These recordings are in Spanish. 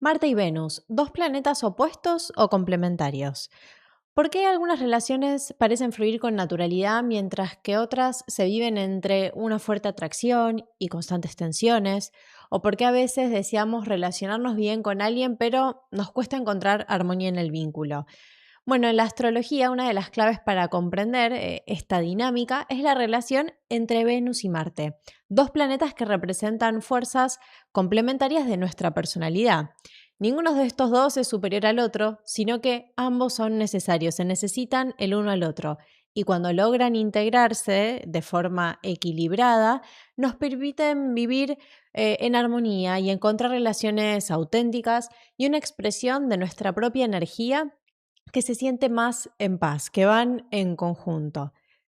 Marte y Venus, ¿dos planetas opuestos o complementarios? ¿Por qué algunas relaciones parecen fluir con naturalidad mientras que otras se viven entre una fuerte atracción y constantes tensiones? ¿O por qué a veces deseamos relacionarnos bien con alguien pero nos cuesta encontrar armonía en el vínculo? Bueno, en la astrología una de las claves para comprender esta dinámica es la relación entre Venus y Marte, dos planetas que representan fuerzas complementarias de nuestra personalidad. Ninguno de estos dos es superior al otro, sino que ambos son necesarios, se necesitan el uno al otro. Y cuando logran integrarse de forma equilibrada, nos permiten vivir en armonía y encontrar relaciones auténticas y una expresión de nuestra propia energía que se siente más en paz, que van en conjunto.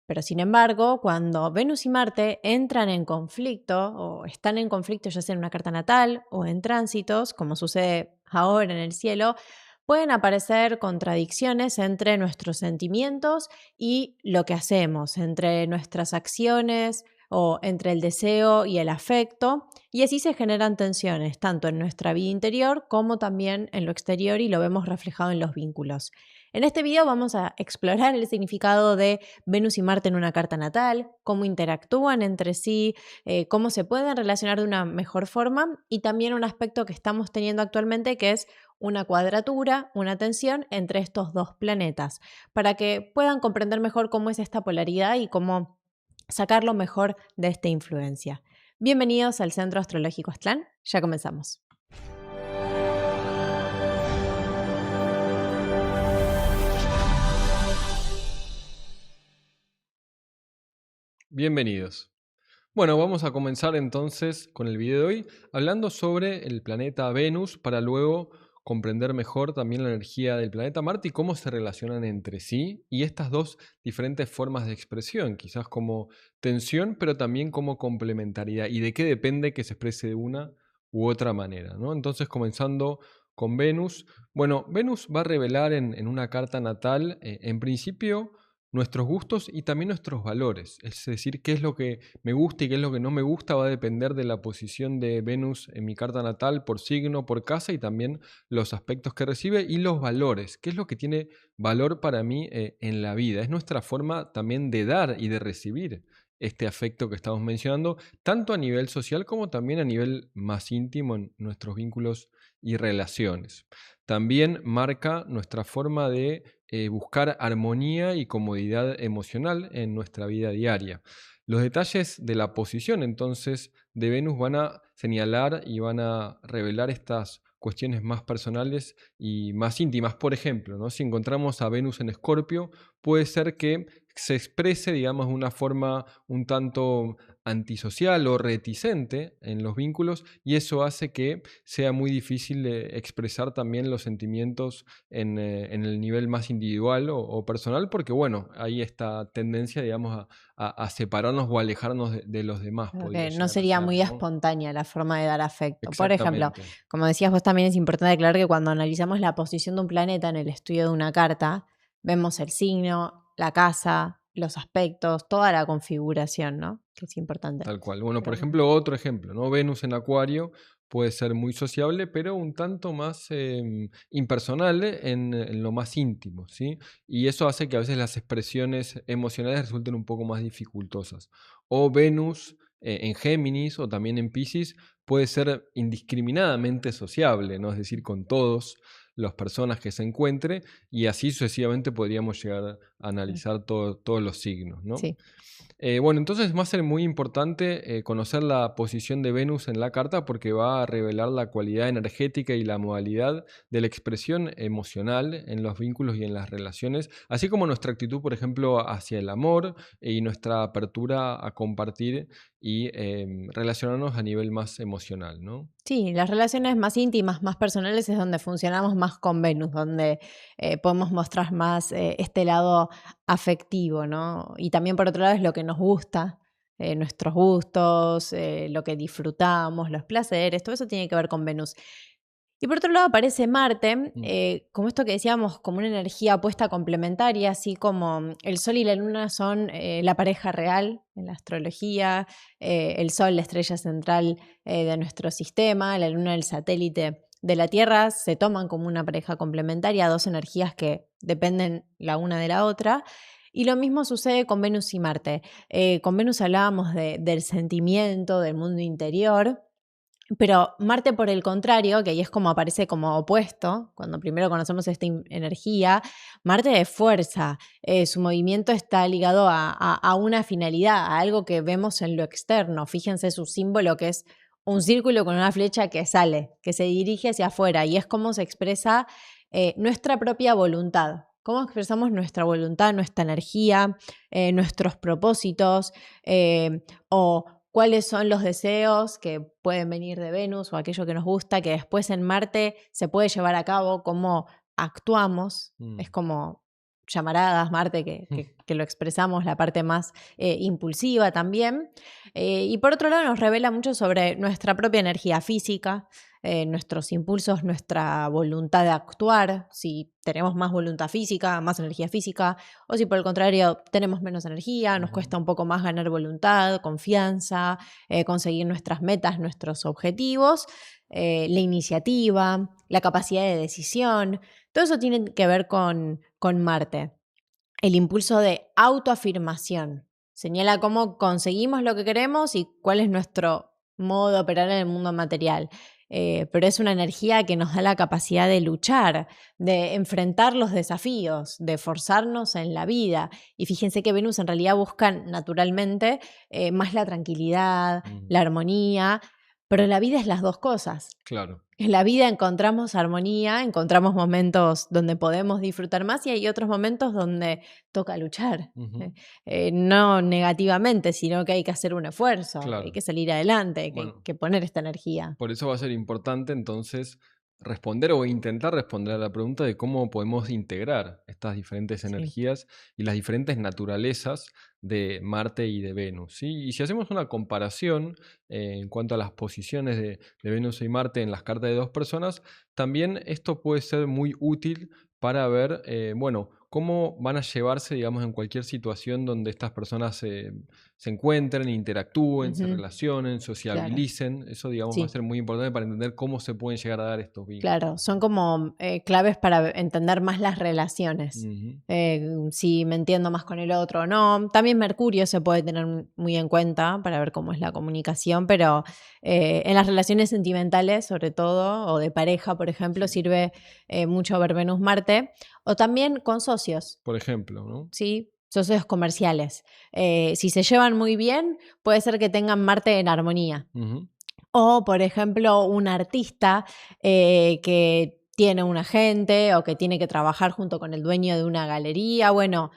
Pero sin embargo, cuando Venus y Marte entran en conflicto o están en conflicto ya sea en una carta natal o en tránsitos, como sucede ahora en el cielo, pueden aparecer contradicciones entre nuestros sentimientos y lo que hacemos, entre nuestras acciones o entre el deseo y el afecto, y así se generan tensiones tanto en nuestra vida interior como también en lo exterior y lo vemos reflejado en los vínculos. En este video vamos a explorar el significado de Venus y Marte en una carta natal, cómo interactúan entre sí, cómo se pueden relacionar de una mejor forma y también un aspecto que estamos teniendo actualmente que es una cuadratura, una tensión entre estos dos planetas, para que puedan comprender mejor cómo es esta polaridad y cómo sacar lo mejor de esta influencia. Bienvenidos al Centro Astrológico Aztlán, ya comenzamos. Bienvenidos. Bueno, vamos a comenzar entonces con el video de hoy hablando sobre el planeta Venus para luego comprender mejor también la energía del planeta Marte y cómo se relacionan entre sí y estas dos diferentes formas de expresión, quizás como tensión, pero también como complementariedad y de qué depende que se exprese de una u otra manera, ¿no? Entonces, comenzando con Venus. Bueno, Venus va a revelar en una carta natal, en principio, nuestros gustos y también nuestros valores. Es decir, qué es lo que me gusta y qué es lo que no me gusta va a depender de la posición de Venus en mi carta natal por signo, por casa y también los aspectos que recibe y los valores. ¿Qué es lo que tiene valor para mí en la vida? Es nuestra forma también de dar y de recibir este afecto que estamos mencionando, tanto a nivel social como también a nivel más íntimo en nuestros vínculos y relaciones. También marca nuestra forma de buscar armonía y comodidad emocional en nuestra vida diaria. Los detalles de la posición entonces de Venus van a señalar y van a revelar estas cuestiones más personales y más íntimas. Por ejemplo, ¿no? Si encontramos a Venus en Escorpio, puede ser que se exprese, digamos, de una forma un tanto antisocial o reticente en los vínculos y eso hace que sea muy difícil expresar también los sentimientos en el nivel más individual o personal, porque bueno, hay esta tendencia, digamos, a separarnos o alejarnos de los demás, Creo podría que no llegar a sería ser, muy ¿no? espontánea la forma de dar afecto. Por ejemplo, Exactamente, como decías vos, también es importante aclarar que cuando analizamos la posición de un planeta en el estudio de una carta, vemos el signo, la casa, los aspectos, toda la configuración, ¿no? Que es importante. tal cual. Bueno, por Pero bueno. ejemplo, otro ejemplo, ¿no? Venus en Acuario puede ser muy sociable, pero un tanto más impersonal en lo más íntimo, ¿sí? Y eso hace que a veces las expresiones emocionales resulten un poco más dificultosas. O Venus en Géminis o también en Piscis puede ser indiscriminadamente sociable, ¿no? Es decir, con todos las personas que se encuentre y así sucesivamente podríamos llegar a analizar todos los signos, ¿no? Sí. Bueno, entonces va a ser muy importante conocer la posición de Venus en la carta porque va a revelar la cualidad energética y la modalidad de la expresión emocional en los vínculos y en las relaciones, así como nuestra actitud, por ejemplo, hacia el amor y nuestra apertura a compartir y relacionarnos a nivel más emocional, ¿no? Sí, las relaciones más íntimas, más personales es donde funcionamos más con Venus, donde podemos mostrar más este lado afectivo, ¿no? Y también por otro lado es lo que nos gusta, nuestros gustos, lo que disfrutamos, los placeres, todo eso tiene que ver con Venus. Y por otro lado aparece Marte, Mm. como esto que decíamos, como una energía opuesta complementaria, así como el Sol y la Luna son la pareja real en la astrología, el Sol la estrella central de nuestro sistema, la Luna el satélite de la Tierra se toman como una pareja complementaria, dos energías que dependen la una de la otra. Y lo mismo sucede con Venus y Marte. Con Venus hablábamos del sentimiento, del mundo interior. Pero Marte, por el contrario, que ahí es como aparece como opuesto, cuando primero conocemos esta energía, Marte es fuerza, su movimiento está ligado a una finalidad, a algo que vemos en lo externo. Fíjense su símbolo, que es un círculo con una flecha que sale, que se dirige hacia afuera, y es como se expresa nuestra propia voluntad. ¿Cómo expresamos nuestra voluntad, nuestra energía, nuestros propósitos o cuáles son los deseos que pueden venir de Venus o aquello que nos gusta, que después en Marte se puede llevar a cabo, cómo actuamos? Es como llamaradas, Marte, que lo expresamos, la parte más impulsiva también. Y por otro lado nos revela mucho sobre nuestra propia energía física, nuestros impulsos, nuestra voluntad de actuar, si tenemos más voluntad física, más energía física, o si por el contrario tenemos menos energía, nos cuesta un poco más ganar voluntad, confianza, conseguir nuestras metas, nuestros objetivos, la iniciativa, la capacidad de decisión. Todo eso tiene que ver con Marte. El impulso de autoafirmación. Señala cómo conseguimos lo que queremos y cuál es nuestro modo de operar en el mundo material. Pero es una energía que nos da la capacidad de luchar, de enfrentar los desafíos, de forzarnos en la vida. Y fíjense que Venus en realidad busca naturalmente más la tranquilidad, la armonía, pero la vida es las dos cosas. Claro. En la vida encontramos armonía, encontramos momentos donde podemos disfrutar más y hay otros momentos donde toca luchar. No negativamente, sino que hay que hacer un esfuerzo, Claro. hay que salir adelante, hay que poner esta energía. Por eso va a ser importante entonces responder o intentar responder a la pregunta de cómo podemos integrar estas diferentes energías y las diferentes naturalezas de Marte y de Venus, ¿sí? Y si hacemos una comparación en cuanto a las posiciones de Venus y Marte en las cartas de dos personas, también esto puede ser muy útil para ver, bueno, cómo van a llevarse, digamos, en cualquier situación donde estas personas se encuentren, interactúen, se relacionen, sociabilicen. Claro. Eso, digamos, va a ser muy importante para entender cómo se pueden llegar a dar estos vínculos. Claro, son como claves para entender más las relaciones. Si me entiendo más con el otro o no. También Mercurio se puede tener muy en cuenta para ver cómo es la comunicación, pero en las relaciones sentimentales, sobre todo, o de pareja, por ejemplo, sirve mucho ver Venus-Marte, o también con socios. Por ejemplo, ¿no? Sí, socios comerciales. Si se llevan muy bien, puede ser que tengan Marte en armonía. O, por ejemplo, un artista que tiene un agente o que tiene que trabajar junto con el dueño de una galería. Bueno,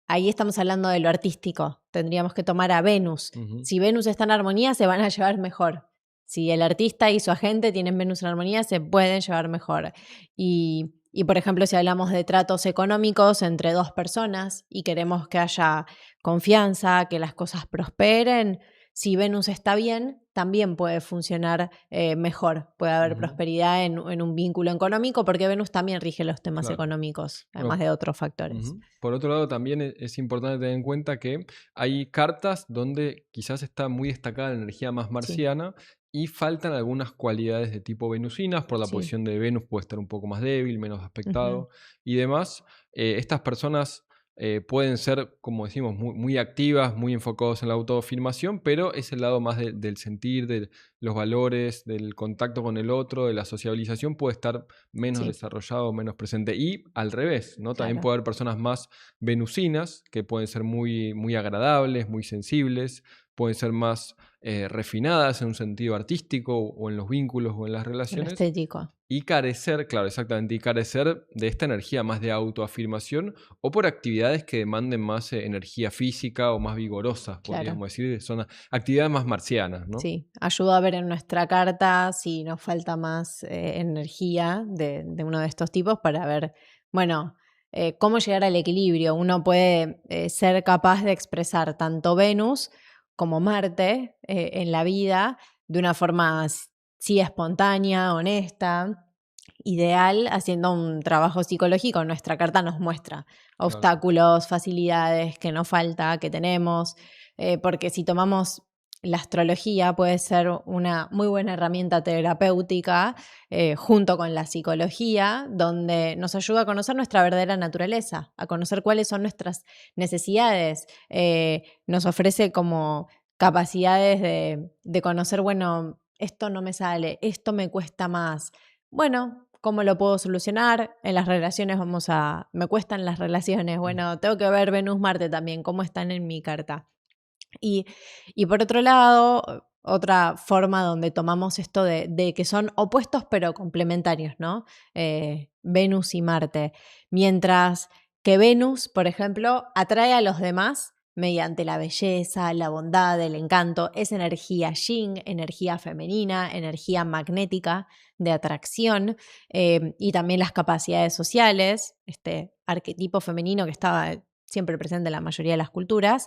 ahí estamos hablando de lo artístico. Tendríamos que tomar a Venus. Si Venus está en armonía, se van a llevar mejor. Si el artista y su agente tienen Venus en armonía, se pueden llevar mejor. Y, por ejemplo, si hablamos de tratos económicos entre dos personas y queremos que haya confianza, que las cosas prosperen, si Venus está bien, también puede funcionar mejor. Puede haber prosperidad en un vínculo económico porque Venus también rige los temas económicos, además de otros factores. Por otro lado, también es importante tener en cuenta que hay cartas donde quizás está muy destacada la energía más marciana y faltan algunas cualidades de tipo venusinas. Por la posición de Venus puede estar un poco más débil, menos aspectado y demás. Estas personas pueden ser, como decimos, muy activas, muy enfocados en la autoafirmación, pero es el lado más del sentir, de los valores, del contacto con el otro, de la sociabilización, puede estar menos desarrollado, menos presente. Y al revés, ¿no? También puede haber personas más venusinas, que pueden ser muy agradables, muy sensibles, pueden ser más refinadas en un sentido artístico o en los vínculos o en las relaciones. Estético. Y carecer, claro, exactamente, y carecer de esta energía más de autoafirmación o por actividades que demanden más energía física o más vigorosas, podríamos decir, son actividades más marcianas, ¿no? Sí, ayuda a ver en nuestra carta si nos falta más energía de uno de estos tipos para ver, bueno, cómo llegar al equilibrio. Uno puede ser capaz de expresar tanto Venus como Marte en la vida de una forma sí espontánea, honesta, ideal, haciendo un trabajo psicológico. Nuestra carta nos muestra obstáculos, facilidades que nos falta, que tenemos, porque si tomamos la astrología puede ser una muy buena herramienta terapéutica junto con la psicología, donde nos ayuda a conocer nuestra verdadera naturaleza, a conocer cuáles son nuestras necesidades. Nos ofrece como capacidades de conocer, bueno, esto no me sale, esto me cuesta más. Bueno, ¿cómo lo puedo solucionar? En las relaciones me cuestan las relaciones. Bueno, tengo que ver Venus-Marte también, cómo están en mi carta. Y por otro lado, otra forma donde tomamos esto de que son opuestos pero complementarios, ¿no? Venus y Marte. Mientras que Venus, por ejemplo, atrae a los demás mediante la belleza, la bondad, el encanto. Es energía yin, energía femenina, energía magnética de atracción y también las capacidades sociales, este arquetipo femenino que estaba siempre presente en la mayoría de las culturas.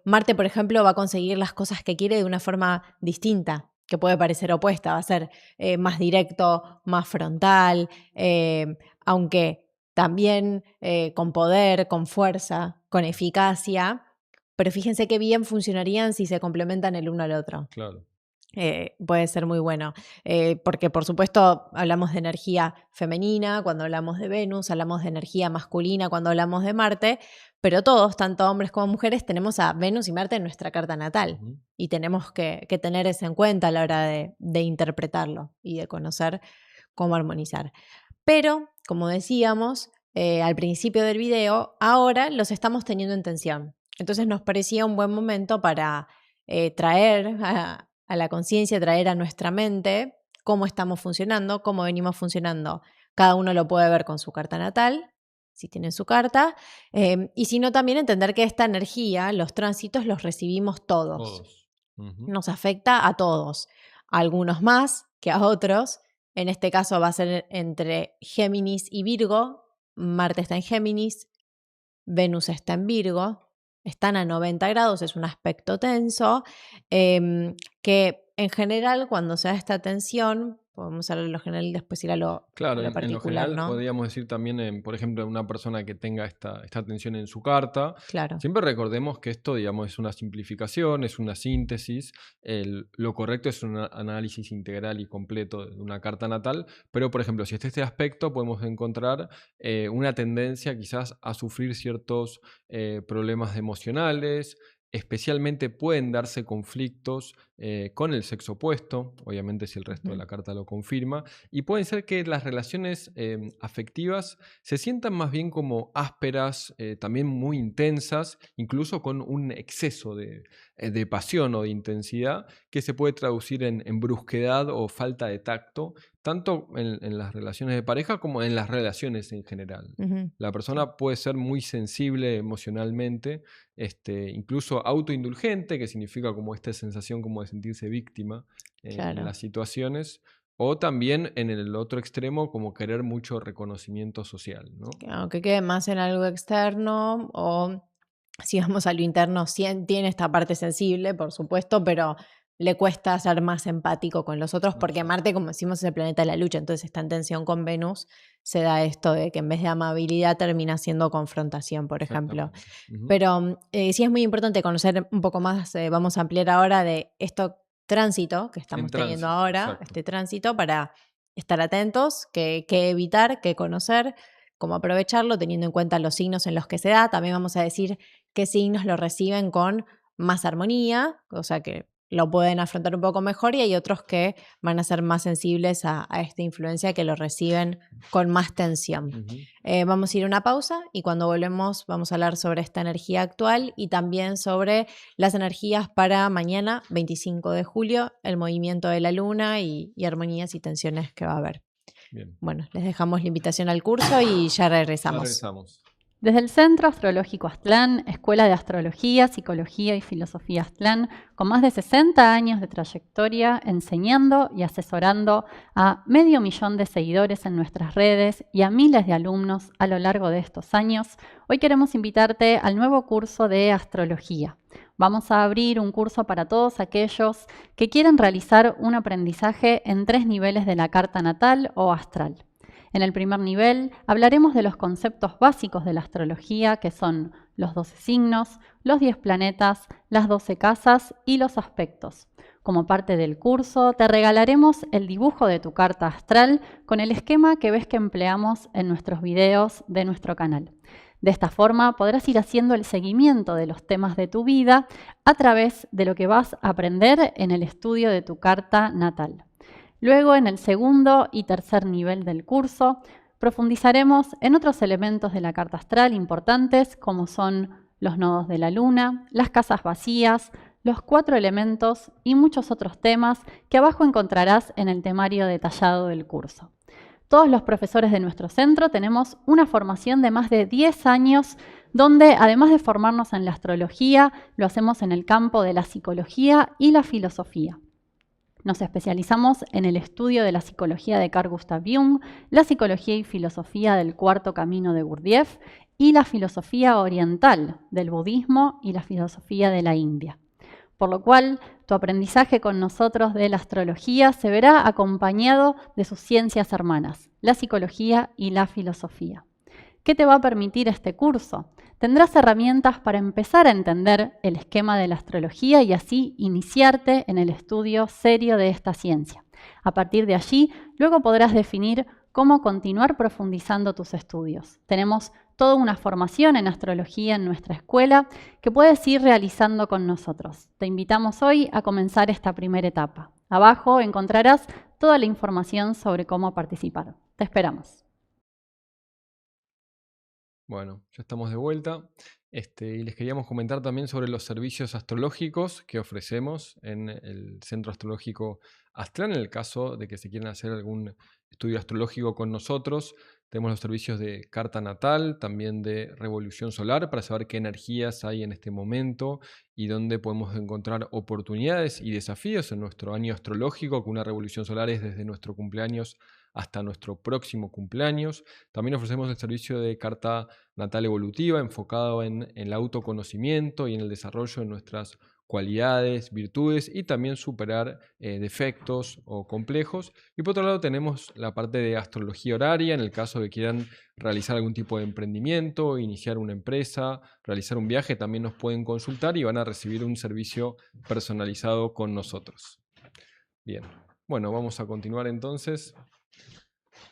Marte, por ejemplo, va a conseguir las cosas que quiere de una forma distinta, que puede parecer opuesta, va a ser más directo, más frontal, aunque también con poder, con fuerza, con eficacia, pero fíjense qué bien funcionarían si se complementan el uno al otro. Claro. Puede ser muy bueno, porque por supuesto hablamos de energía femenina cuando hablamos de Venus, hablamos de energía masculina cuando hablamos de Marte, pero todos, tanto hombres como mujeres, tenemos a Venus y Marte en nuestra carta natal y tenemos que tener eso en cuenta a la hora de interpretarlo y de conocer cómo armonizar. Pero, como decíamos al principio del video, ahora los estamos teniendo en tensión. Entonces nos parecía un buen momento para traer a la conciencia, traer a nuestra mente cómo estamos funcionando, cómo venimos funcionando. Cada uno lo puede ver con su carta natal, si tiene su carta, y si no, también entender que esta energía, los tránsitos, los recibimos todos. Nos afecta a todos, a algunos más que a otros. En este caso va a ser entre Géminis y Virgo. Marte está en Géminis, Venus está en Virgo. Están a 90 grados, es un aspecto tenso, que en general cuando se da esta tensión, podemos hablar de lo general y después ir a lo particular, en lo general, ¿no? podríamos decir también, por ejemplo, una persona que tenga esta tensión en su carta, Claro. siempre recordemos que esto, digamos, es una simplificación, es una síntesis, lo correcto es un análisis integral y completo de una carta natal, pero, por ejemplo, si este aspecto, podemos encontrar una tendencia quizás a sufrir ciertos problemas emocionales. Especialmente pueden darse conflictos con el sexo opuesto, obviamente si el resto de la carta lo confirma, y pueden ser que las relaciones afectivas se sientan más bien como ásperas, también muy intensas, incluso con un exceso de pasión o de intensidad que se puede traducir en brusquedad o falta de tacto, tanto en las relaciones de pareja como en las relaciones en general. La persona puede ser muy sensible emocionalmente, incluso autoindulgente, que significa como esta sensación como de sentirse víctima en las situaciones, o también en el otro extremo como querer mucho reconocimiento social, ¿no? Aunque quede más en algo externo o si vamos a lo interno, tiene esta parte sensible, por supuesto, pero le cuesta ser más empático con los otros porque Marte, como decimos, es el planeta de la lucha, entonces está en tensión con Venus, se da esto de que en vez de amabilidad termina siendo confrontación, por ejemplo. Pero sí es muy importante conocer un poco más, vamos a ampliar ahora de esto tránsito que estamos teniendo ahora, este tránsito, para estar atentos, qué evitar, qué conocer, cómo aprovecharlo, teniendo en cuenta los signos en los que se da. También vamos a decir qué signos lo reciben con más armonía, o sea que lo pueden afrontar un poco mejor, y hay otros que van a ser más sensibles a esta influencia, que lo reciben con más tensión. Vamos a ir a una pausa y cuando volvemos vamos a hablar sobre esta energía actual y también sobre las energías para mañana, 25 de julio, el movimiento de la luna y armonías y tensiones que va a haber. Bien. Bueno, les dejamos la invitación al curso y ya regresamos. Desde el Centro Astrológico Aztlán, Escuela de Astrología, Psicología y Filosofía Aztlán, con más de 60 años de trayectoria enseñando y asesorando a 500.000 de seguidores en nuestras redes y a miles de alumnos a lo largo de estos años, hoy queremos invitarte al nuevo curso de astrología. Vamos a abrir un curso para todos aquellos que quieran realizar un aprendizaje en 3 niveles de la carta natal o astral. En el primer nivel hablaremos de los conceptos básicos de la astrología, que son los 12 signos, los 10 planetas, las 12 casas y los aspectos. Como parte del curso, te regalaremos el dibujo de tu carta astral con el esquema que ves que empleamos en nuestros videos de nuestro canal. De esta forma podrás ir haciendo el seguimiento de los temas de tu vida a través de lo que vas a aprender en el estudio de tu carta natal. Luego, en el segundo y tercer nivel del curso, profundizaremos en otros elementos de la carta astral importantes, como son los nodos de la luna, las casas vacías, los 4 elementos y muchos otros temas que abajo encontrarás en el temario detallado del curso. Todos los profesores de nuestro centro tenemos una formación de más de 10 años, donde además de formarnos en la astrología, lo hacemos en el campo de la psicología y la filosofía. Nos especializamos en el estudio de la psicología de Carl Gustav Jung, la psicología y filosofía del Cuarto Camino de Gurdjieff y la filosofía oriental del budismo y la filosofía de la India. Por lo cual, tu aprendizaje con nosotros de la astrología se verá acompañado de sus ciencias hermanas, la psicología y la filosofía. ¿Qué te va a permitir este curso? Tendrás herramientas para empezar a entender el esquema de la astrología y así iniciarte en el estudio serio de esta ciencia. A partir de allí, luego podrás definir cómo continuar profundizando tus estudios. Tenemos toda una formación en astrología en nuestra escuela que puedes ir realizando con nosotros. Te invitamos hoy a comenzar esta primera etapa. Abajo encontrarás toda la información sobre cómo participar. Te esperamos. Bueno, ya estamos de vuelta. Y les queríamos comentar también sobre los servicios astrológicos que ofrecemos en el Centro Astrológico Aztlán. En el caso de que se quieran hacer algún estudio astrológico con nosotros, tenemos los servicios de carta natal, también de revolución solar, para saber qué energías hay en este momento y dónde podemos encontrar oportunidades y desafíos en nuestro año astrológico, que una revolución solar es desde nuestro cumpleaños hasta nuestro próximo cumpleaños. También ofrecemos el servicio de carta natal evolutiva, enfocado en el autoconocimiento y en el desarrollo de nuestras cualidades, virtudes y también superar defectos o complejos. Y por otro lado tenemos la parte de astrología horaria, en el caso de que quieran realizar algún tipo de emprendimiento, iniciar una empresa, realizar un viaje, también nos pueden consultar y van a recibir un servicio personalizado con nosotros. Bien, bueno, vamos a continuar entonces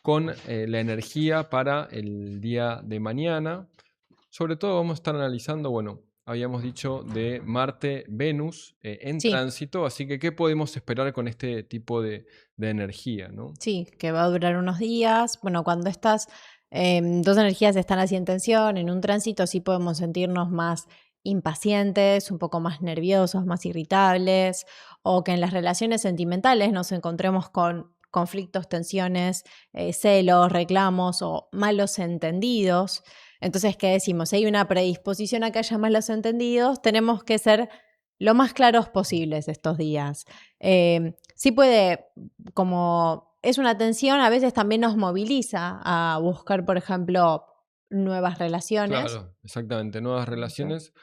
con la energía para el día de mañana. Sobre todo vamos a estar analizando, bueno, habíamos dicho de Marte-Venus en tránsito, así que ¿qué podemos esperar con este tipo de energía, ¿no? Sí, que va a durar unos días. Bueno, cuando estas dos energías están así en tensión, en un tránsito, sí podemos sentirnos más impacientes, un poco más nerviosos, más irritables, o que en las relaciones sentimentales nos encontremos con conflictos, tensiones, celos, reclamos o malos entendidos. Entonces, ¿qué decimos? Si hay una predisposición a que haya malos entendidos, tenemos que ser lo más claros posibles estos días. Sí puede, como es una tensión, a veces también nos moviliza a buscar, por ejemplo, nuevas relaciones. Claro, exactamente, nuevas relaciones,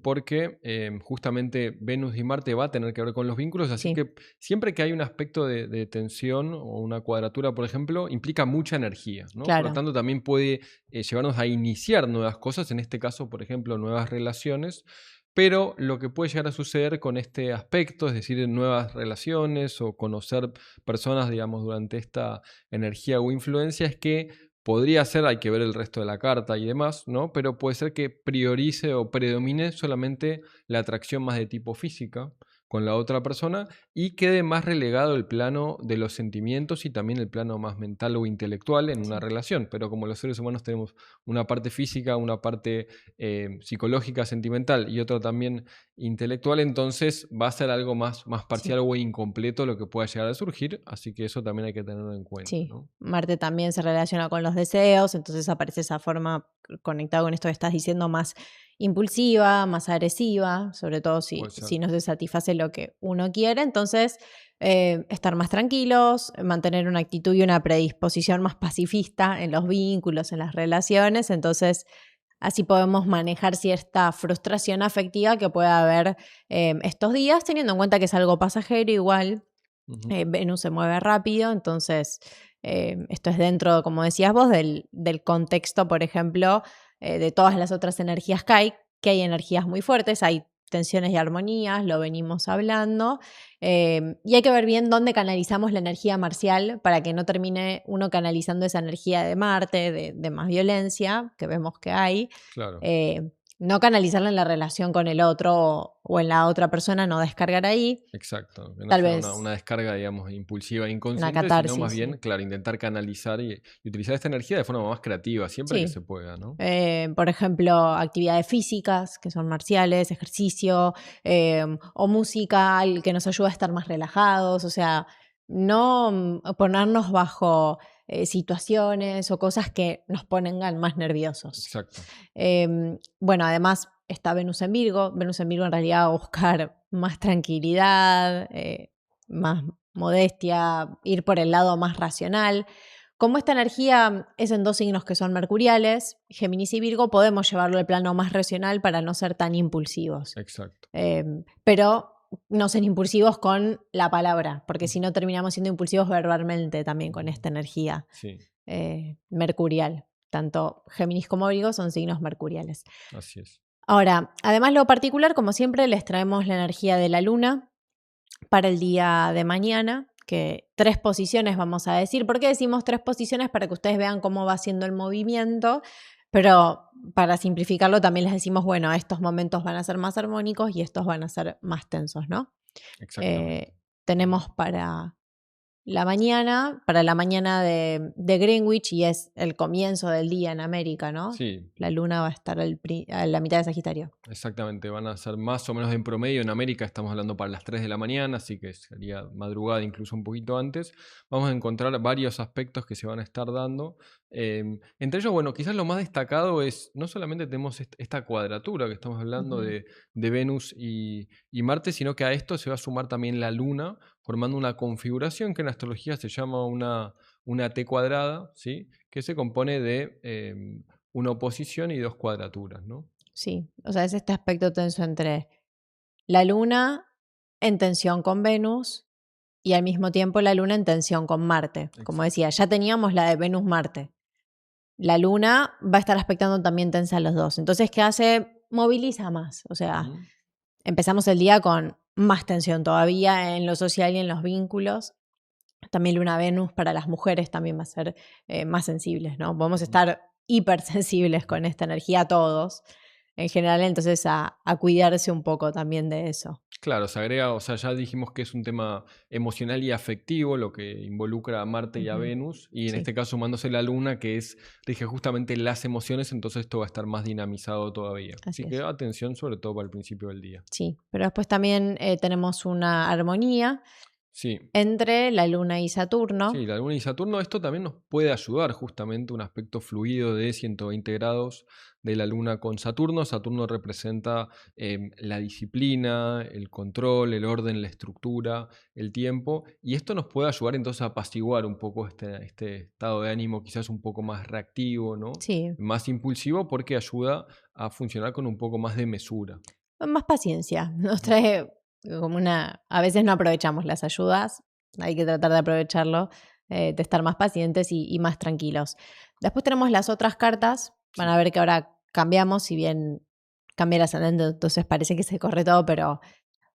porque justamente Venus y Marte va a tener que ver con los vínculos, así que siempre que hay un aspecto de tensión o una cuadratura, por ejemplo, implica mucha energía, ¿no? Claro. Por lo tanto, también puede llevarnos a iniciar nuevas cosas, en este caso, por ejemplo, nuevas relaciones, pero lo que puede llegar a suceder con este aspecto, es decir, nuevas relaciones o conocer personas, digamos, durante esta energía o influencia, es que podría ser, hay que ver el resto de la carta y demás, ¿no? Pero puede ser que priorice o predomine solamente la atracción más de tipo física con la otra persona y quede más relegado el plano de los sentimientos y también el plano más mental o intelectual en una relación. Pero como los seres humanos tenemos una parte física, una parte psicológica, sentimental y otra también intelectual, entonces va a ser algo más parcial o incompleto lo que pueda llegar a surgir, así que eso también hay que tenerlo en cuenta. Sí, ¿no? Marte también se relaciona con los deseos, entonces aparece esa forma conectada con esto que estás diciendo más impulsiva, más agresiva, sobre todo si no se satisface lo que uno quiere. Entonces, estar más tranquilos, mantener una actitud y una predisposición más pacifista en los vínculos, en las relaciones. Entonces, así podemos manejar cierta frustración afectiva que pueda haber estos días, teniendo en cuenta que es algo pasajero igual. Venus se mueve rápido, entonces Esto es dentro, como decías vos, del contexto, por ejemplo, de todas las otras energías que hay energías muy fuertes, hay tensiones y armonías, lo venimos hablando, y hay que ver bien dónde canalizamos la energía marcial para que no termine uno canalizando esa energía de Marte, de más violencia, que vemos que hay. Claro. No canalizarla en la relación con el otro o en la otra persona, no descargar ahí. Exacto, que no Tal sea vez una descarga, digamos, impulsiva e una inconsciente, sino más catarsis, bien, sí. claro, intentar canalizar y utilizar esta energía de forma más creativa, siempre que Sí. se pueda, ¿no? Por ejemplo, actividades físicas, que son marciales, ejercicio, o música que nos ayuda a estar más relajados, o sea, no ponernos bajo situaciones o cosas que nos pongan más nerviosos. Exacto. Bueno, además está Venus en Virgo. Venus en Virgo en realidad va a buscar más tranquilidad, más modestia, ir por el lado más racional. Como esta energía es en 2 signos que son mercuriales, Géminis y Virgo, podemos llevarlo al plano más racional para no ser tan impulsivos. Exacto. Pero no ser impulsivos con la palabra, porque si no terminamos siendo impulsivos verbalmente también con esta energía Sí, mercurial. Tanto Géminis como Virgo son signos mercuriales. así es. Ahora, además lo particular, como siempre, les traemos la energía de la luna para el día de mañana, que 3 posiciones vamos a decir. ¿Por qué decimos 3 posiciones? Para que ustedes vean cómo va siendo el movimiento, pero para simplificarlo también les decimos, bueno, estos momentos van a ser más armónicos y estos van a ser más tensos, ¿no? Exactamente. Tenemos para la mañana de Greenwich, y es el comienzo del día en América, ¿no? Sí, La luna va a estar a la mitad de Sagitario. exactamente. Van a ser más o menos en promedio. En América estamos hablando para las 3 de la mañana, así que sería madrugada, incluso un poquito antes. Vamos a encontrar varios aspectos que se van a estar dando. Entre ellos, bueno, quizás lo más destacado es, no solamente tenemos esta cuadratura que estamos hablando Ujú. de Venus y Marte, sino que a esto se va a sumar también la Luna, formando una configuración que en astrología se llama una T cuadrada, ¿sí? Que se compone de una oposición y 2 cuadraturas, ¿no? Sí, o sea, es este aspecto tenso entre la luna en tensión con Venus y al mismo tiempo la luna en tensión con Marte. Como Exacto. decía, ya teníamos la de Venus-Marte. La luna va a estar aspectando también tensa a los dos. Entonces, ¿qué hace? Moviliza más. O sea, Ujú. empezamos el día con más tensión todavía en lo social y en los vínculos. También Luna-Venus para las mujeres también va a ser más sensibles, ¿no? Podemos Ujú. estar hipersensibles con esta energía todos, en general, entonces a cuidarse un poco también de eso. Claro, se agrega, o sea, ya dijimos que es un tema emocional y afectivo, lo que involucra a Marte y a Ujú. Venus, y en Sí, este caso sumándose la Luna, que rige justamente las emociones, entonces esto va a estar más dinamizado todavía. así Así que es. atención, sobre todo para el principio del día. Sí, pero después también tenemos una armonía Sí, entre la Luna y Saturno. sí, la Luna y Saturno, esto también nos puede ayudar justamente un aspecto fluido de 120 grados de la Luna con Saturno. Saturno representa la disciplina, el control, el orden, la estructura, el tiempo, y esto nos puede ayudar entonces a apaciguar un poco este estado de ánimo quizás un poco más reactivo, ¿no? Sí, Más impulsivo, porque ayuda a funcionar con un poco más de mesura. más paciencia. Nos trae como a veces no aprovechamos las ayudas, hay que tratar de aprovecharlo, de estar más pacientes y más tranquilos. Después tenemos las otras cartas, van Sí. a ver que ahora cambiamos, si bien cambia el ascendente, entonces parece que se corre todo, pero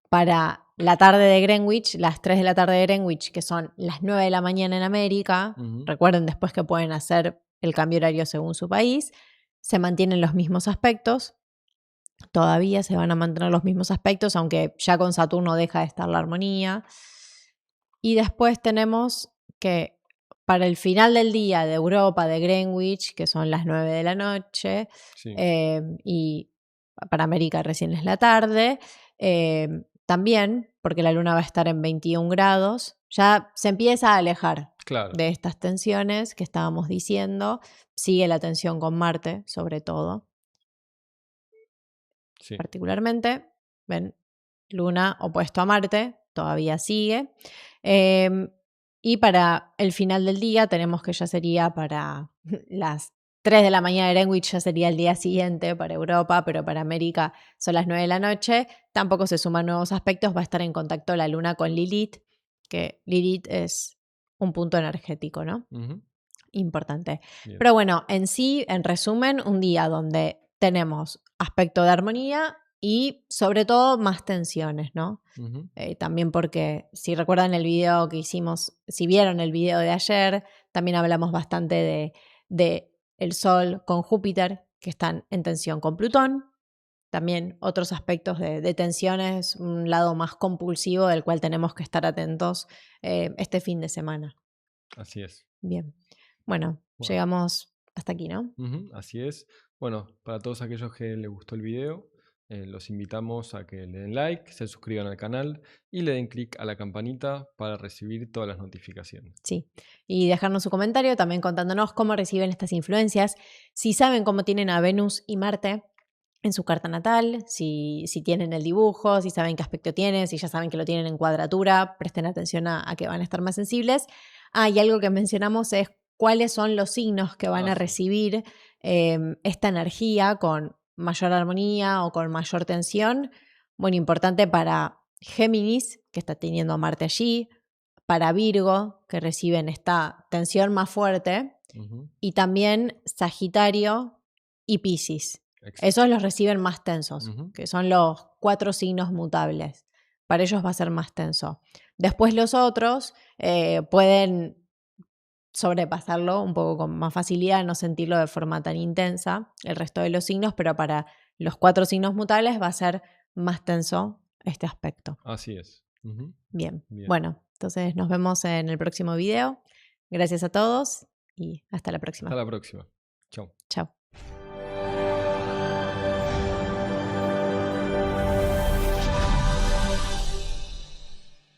para la tarde de Greenwich, las 3 de la tarde de Greenwich, que son las 9 de la mañana en América, Ujú. recuerden después que pueden hacer el cambio horario según su país, se mantienen los mismos aspectos. Todavía se van a mantener los mismos aspectos, aunque ya con Saturno deja de estar la armonía. Y después tenemos que para el final del día de Europa, de Greenwich, que son las 9 de la noche, Sí, y para América recién es la tarde, también, porque la luna va a estar en 21 grados, ya se empieza a alejar claro, de estas tensiones que estábamos diciendo. Sigue la tensión con Marte, sobre todo. sí. Particularmente, ven, Luna opuesto a Marte, todavía sigue. Em, y para el final del día tenemos que ya sería para las 3 de la mañana de Greenwich, ya sería el día siguiente para Europa, pero para América son las 9 de la noche. Tampoco se suman nuevos aspectos, va a estar en contacto la Luna con Lilith, que Lilith es un punto energético, ¿no? Ujú. Importante. Bien. Pero bueno, en sí, en resumen, un día donde tenemos aspecto de armonía y sobre todo más tensiones, ¿no? Ujú. También porque si recuerdan el video que hicimos, si vieron el video de ayer, también hablamos bastante de el Sol con Júpiter, que están en tensión con Plutón. También otros aspectos de tensiones, un lado más compulsivo del cual tenemos que estar atentos este fin de semana. Así es. Bien. Bueno, Bueno. llegamos hasta aquí, ¿no? Ujú, así es. Bueno, para todos aquellos que les gustó el video, los invitamos a que le den like, se suscriban al canal y le den clic a la campanita para recibir todas las notificaciones. Sí. Y dejarnos su comentario también contándonos cómo reciben estas influencias, si saben cómo tienen a Venus y Marte en su carta natal, si tienen el dibujo, si saben qué aspecto tiene, si ya saben que lo tienen en cuadratura, presten atención a que van a estar más sensibles. Y algo que mencionamos es cuáles son los signos que van a Sí. recibir esta energía con mayor armonía o con mayor tensión. Bueno, importante para Géminis, que está teniendo a Marte allí, para Virgo, que reciben esta tensión más fuerte, Ujú. y también Sagitario y Piscis. Exacto. Esos los reciben más tensos, Ujú. que son los 4 signos mutables. Para ellos va a ser más tenso. Después los otros pueden sobrepasarlo un poco con más facilidad, no sentirlo de forma tan intensa, el resto de los signos, pero para los 4 signos mutables va a ser más tenso este aspecto. Así es. Ujú. Bien. Bien. Bueno, entonces nos vemos en el próximo video. Gracias a todos y hasta la próxima. Hasta la próxima. Chao. Chao.